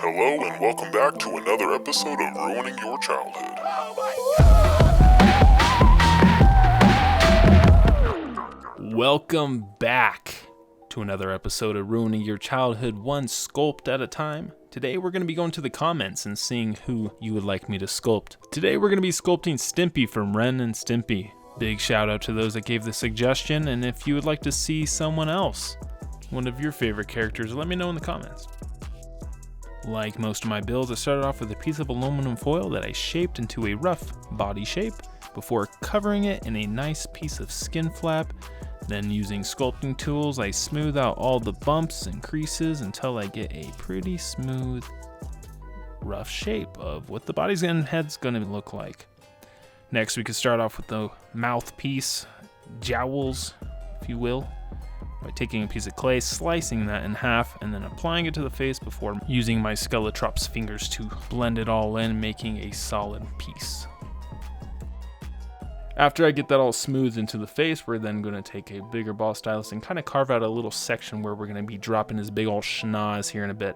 Hello and welcome back to another episode of Ruining Your Childhood. Welcome back to another episode of Ruining Your Childhood, one sculpt at a time. Today we're going to be going to the comments and seeing who you would like me to sculpt. Today we're going to be sculpting Stimpy from Ren and Stimpy. Big shout out to those that gave the suggestion, and if you would like to see someone else, one of your favorite characters, let me know in the comments. Like most of my builds, I started off with a piece of aluminum foil that I shaped into a rough body shape before covering it in a nice piece of skin flap. Then using sculpting tools, I smooth out all the bumps and creases until I get a pretty smooth, rough shape of what the body's and head's gonna look like. Next, we could start off with the mouthpiece, jowls, if you will, by taking a piece of clay, slicing that in half, and then applying it to the face before using my Skeletrops fingers to blend it all in, making a solid piece. After I get that all smoothed into the face, we're then going to take a bigger ball stylus and kind of carve out a little section where we're going to be dropping his big old schnoz here in a bit.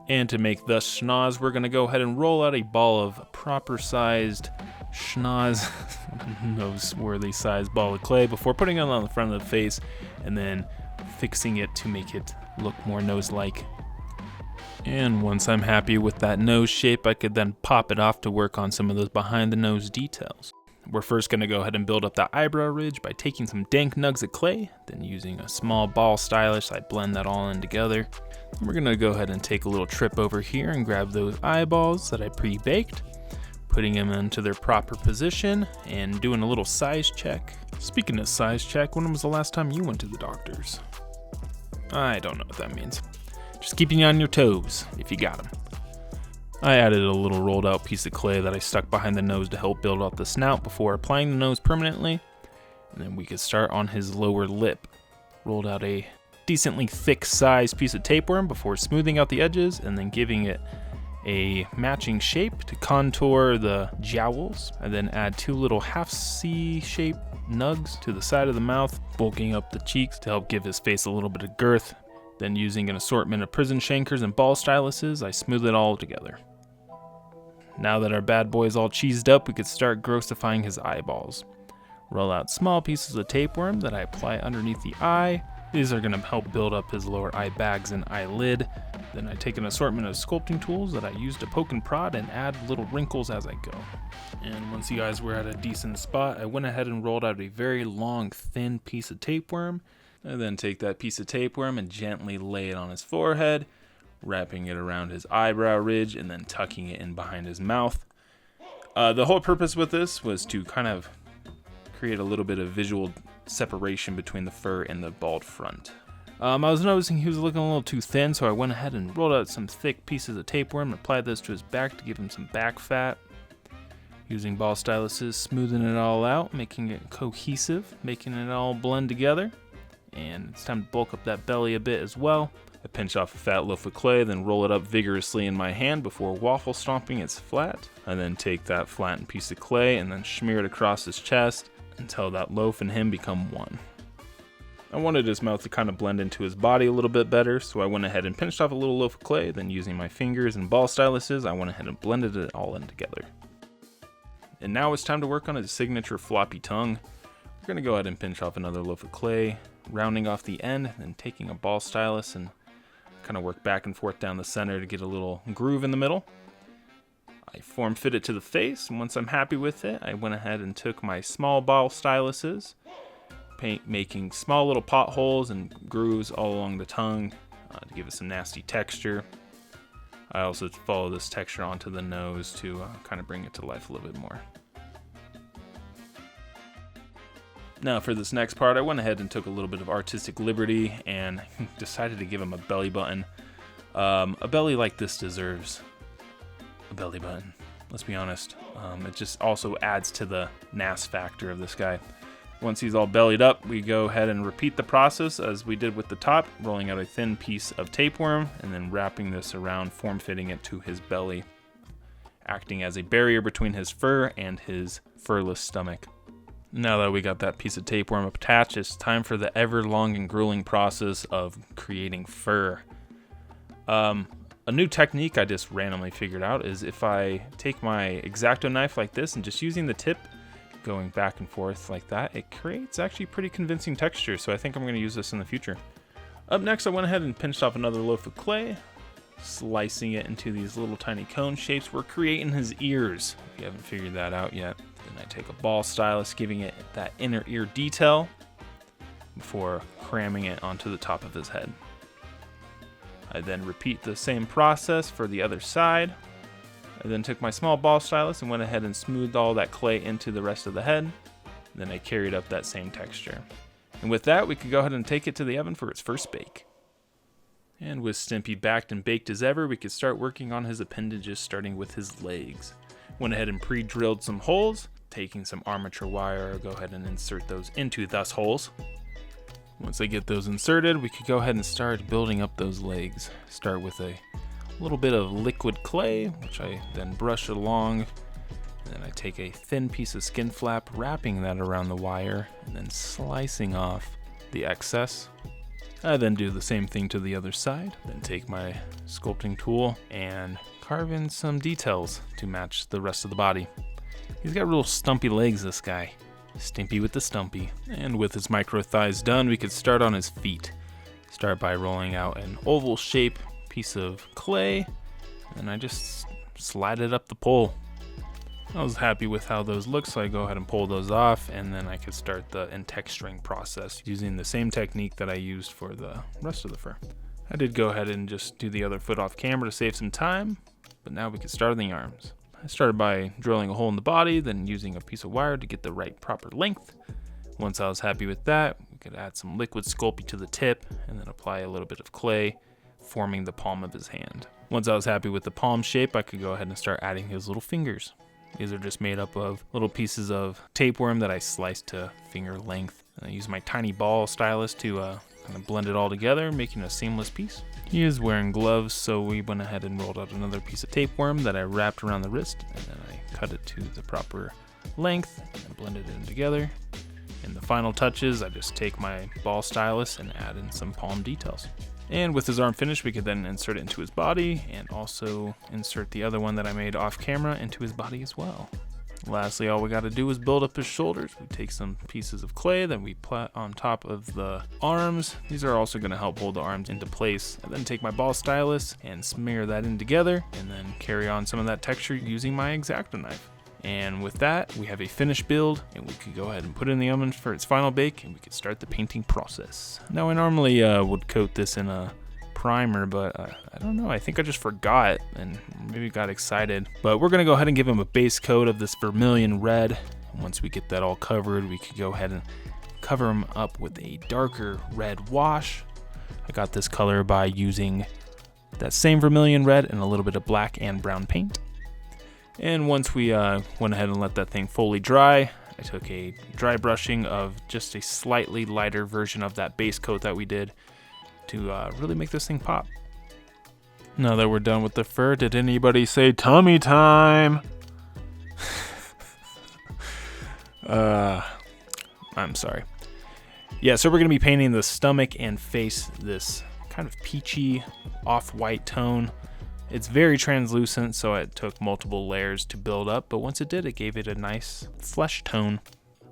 And to make the schnoz, we're going to go ahead and roll out a ball of proper sized schnoz, nose-worthy sized ball of clay before putting it on the front of the face and then fixing it to make it look more nose-like. And once I'm happy with that nose shape, I could then pop it off to work on some of those behind the nose details. We're first going to go ahead and build up that eyebrow ridge by taking some dank nugs of clay, then using a small ball stylus, I blend that all in together. We're going to go ahead and take a little trip over here and grab those eyeballs that I pre-baked, putting them into their proper position and doing a little size check. Speaking of size check, when was the last time you went to the doctors? I don't know what that means. Just keeping you on your toes, if you got them. I added a little rolled out piece of clay that I stuck behind the nose to help build out the snout before applying the nose permanently. And then we could start on his lower lip. Rolled out a decently thick sized piece of tapeworm before smoothing out the edges and then giving it a matching shape to contour the jowls. And then add two little half C-shaped nugs to the side of the mouth, bulking up the cheeks to help give his face a little bit of girth. Then using an assortment of prison shankers and ball styluses, I smooth it all together. Now that our bad boy is all cheesed up, we could start grossifying his eyeballs. Roll out small pieces of tapeworm that I apply underneath the eye. These are going to help build up his lower eye bags and eyelid. Then I take an assortment of sculpting tools that I use to poke and prod and add little wrinkles as I go. And once you guys were at a decent spot, I went ahead and rolled out a very long, thin piece of tapeworm. And then take that piece of tapeworm and gently lay it on his forehead, wrapping it around his eyebrow ridge and then tucking it in behind his mouth. The whole purpose with this was to kind of create a little bit of visual separation between the fur and the bald front. I was noticing he was looking a little too thin, so I went ahead and rolled out some thick pieces of tapeworm and applied this to his back to give him some back fat. Using ball styluses, smoothing it all out, making it cohesive, making it all blend together. And it's time to bulk up that belly a bit as well. I pinch off a fat loaf of clay, then roll it up vigorously in my hand before waffle stomping its flat. I then take that flattened piece of clay and then smear it across his chest until that loaf and him become one. I wanted his mouth to kind of blend into his body a little bit better, so I went ahead and pinched off a little loaf of clay, then using my fingers and ball styluses, I went ahead and blended it all in together. And now it's time to work on his signature floppy tongue. We're going to go ahead and pinch off another loaf of clay, rounding off the end, and taking a ball stylus and kind of work back and forth down the center to get a little groove in the middle. I form fit it to the face, and once I'm happy with it, I went ahead and took my small ball styluses, making small little potholes and grooves all along the tongue to give it some nasty texture. I also follow this texture onto the nose to kind of bring it to life a little bit more. Now for this next part, I went ahead and took a little bit of artistic liberty and decided to give him a belly button. A belly like this deserves a belly button, let's be honest. It just also adds to the NAS factor of this guy. Once he's all bellied up, we go ahead and repeat the process as we did with the top, rolling out a thin piece of tapeworm and then wrapping this around, form-fitting it to his belly, acting as a barrier between his fur and his furless stomach. Now that we got that piece of tapeworm attached, it's time for the ever long and grueling process of creating fur. A new technique I just randomly figured out is if I take my X-Acto knife like this and just using the tip going back and forth like that, it creates actually pretty convincing texture, so I think I'm going to use this in the future. Up next, I went ahead and pinched off another loaf of clay, slicing it into these little tiny cone shapes. We're creating his ears, if you haven't figured that out yet. Then I take a ball stylus, giving it that inner ear detail before cramming it onto the top of his head. I then repeat the same process for the other side. I then took my small ball stylus and went ahead and smoothed all that clay into the rest of the head. Then I carried up that same texture. And with that, we could go ahead and take it to the oven for its first bake. And with Stimpy backed and baked as ever, we could start working on his appendages, starting with his legs. Went ahead and pre-drilled some holes, taking some armature wire, I'll go ahead and insert those into those holes. Once I get those inserted, we could go ahead and start building up those legs. Start with a little bit of liquid clay, which I then brush along. Then I take a thin piece of skin flap, wrapping that around the wire, and then slicing off the excess. I then do the same thing to the other side. Then take my sculpting tool and carve in some details to match the rest of the body. He's got real stumpy legs, this guy. Stimpy with the stumpy. And with his micro thighs done, we could start on his feet. Start by rolling out an oval shape piece of clay, and I just slide it up the pole. I was happy with how those look, so I go ahead and pull those off, and then I could start the texturing process using the same technique that I used for the rest of the fur. I did go ahead and just do the other foot off camera to save some time, but now we can start on the arms. I started by drilling a hole in the body, then using a piece of wire to get the right proper length. Once I was happy with that, we could add some liquid Sculpey to the tip, and then apply a little bit of clay, forming the palm of his hand. Once I was happy with the palm shape, I could go ahead and start adding his little fingers. These are just made up of little pieces of tapeworm that I sliced to finger length. I use my tiny ball stylus to kind of blend it all together, making a seamless piece. He is wearing gloves, so we went ahead and rolled out another piece of tapeworm that I wrapped around the wrist, and then I cut it to the proper length and blended it in together. In the final touches, I just take my ball stylus and add in some palm details. And with his arm finished, we could then insert it into his body and also insert the other one that I made off camera into his body as well. Lastly, all we got to do is build up his shoulders. We take some pieces of clay that we put on top of the arms. These are also going to help hold the arms into place. I then take my ball stylus and smear that in together, and then carry on some of that texture using my X-Acto knife. And with that, we have a finished build, and we could go ahead and put it in the oven for its final bake, and we could start the painting process. Now, I normally would coat this in a primer, but I don't know, I think I just forgot and maybe got excited. But we're gonna go ahead and give him a base coat of this vermilion red. And once we get that all covered, we could go ahead and cover him up with a darker red wash. I got this color by using that same vermilion red and a little bit of black and brown paint. And once we went ahead and let that thing fully dry, I took a dry brushing of just a slightly lighter version of that base coat that we did to really make this thing pop. Now that we're done with the fur, did anybody say tummy time? I'm sorry. Yeah, so we're going to be painting the stomach and face this kind of peachy off-white tone. It's very translucent, so it took multiple layers to build up, but once it did, it gave it a nice flesh tone.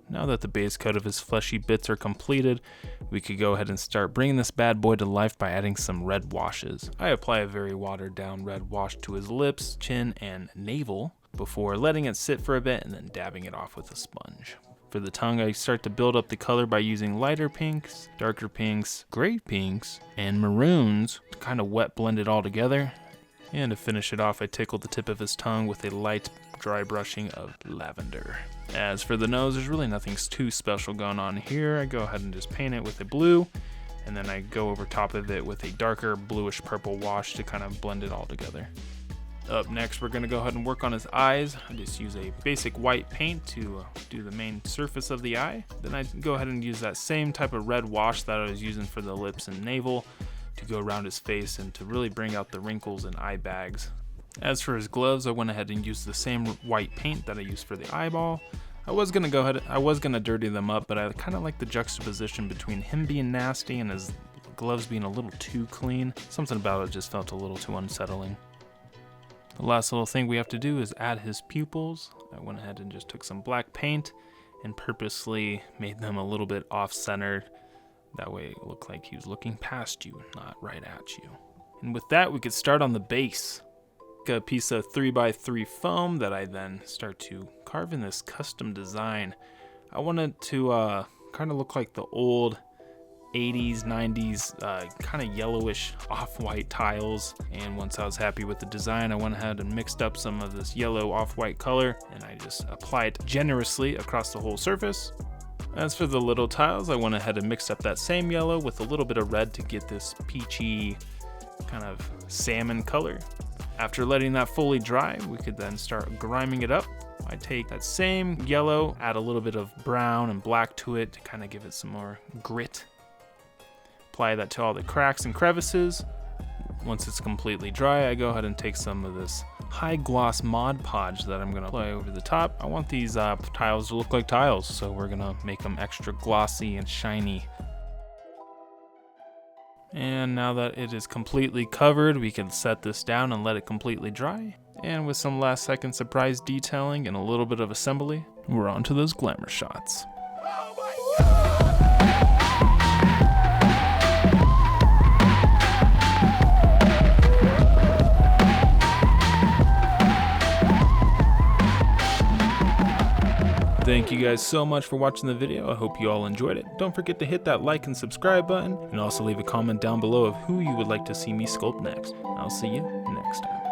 Now that the base coat of his fleshy bits are completed, we could go ahead and start bringing this bad boy to life by adding some red washes. I apply a very watered down red wash to his lips, chin, and navel before letting it sit for a bit and then dabbing it off with a sponge. For the tongue, I start to build up the color by using lighter pinks, darker pinks, gray pinks, and maroons to kind of wet blend it all together. And to finish it off, I tickled the tip of his tongue with a light dry brushing of lavender. As for the nose, there's really nothing too special going on here. I go ahead and just paint it with a blue, and then I go over top of it with a darker bluish purple wash to kind of blend it all together. Up next, we're going to go ahead and work on his eyes. I just use a basic white paint to do the main surface of the eye. Then I go ahead and use that same type of red wash that I was using for the lips and navel to go around his face and to really bring out the wrinkles and eye bags. As for his gloves, I went ahead and used the same white paint that I used for the eyeball. I was gonna dirty them up, but I kind of like the juxtaposition between him being nasty and his gloves being a little too clean. Something about it just felt a little too unsettling. The last little thing we have to do is add his pupils. I went ahead and just took some black paint and purposely made them a little bit off-centered. That way it looked like he was looking past you, not right at you. And with that, we could start on the base. Got a piece of 3x3 foam that I then start to carve in this custom design. I wanted to kind of look like the old 80s, 90s, kind of yellowish off-white tiles. And once I was happy with the design, I went ahead and mixed up some of this yellow off-white color, and I just applied generously across the whole surface. As for the little tiles, I went ahead and mixed up that same yellow with a little bit of red to get this peachy kind of salmon color. After letting that fully dry, we could then start griming it up. I take that same yellow, add a little bit of brown and black to it to kind of give it some more grit. Apply that to all the cracks and crevices. Once it's completely dry, I go ahead and take some of this high gloss Mod Podge that I'm going to apply over the top. I want these tiles to look like tiles, so we're going to make them extra glossy and shiny. And now that it is completely covered, we can set this down and let it completely dry. And with some last second surprise detailing and a little bit of assembly, we're on to those glamour shots. Thank you guys so much for watching the video. I hope you all enjoyed it. Don't forget to hit that like and subscribe button, and also leave a comment down below of who you would like to see me sculpt next. I'll see you next time.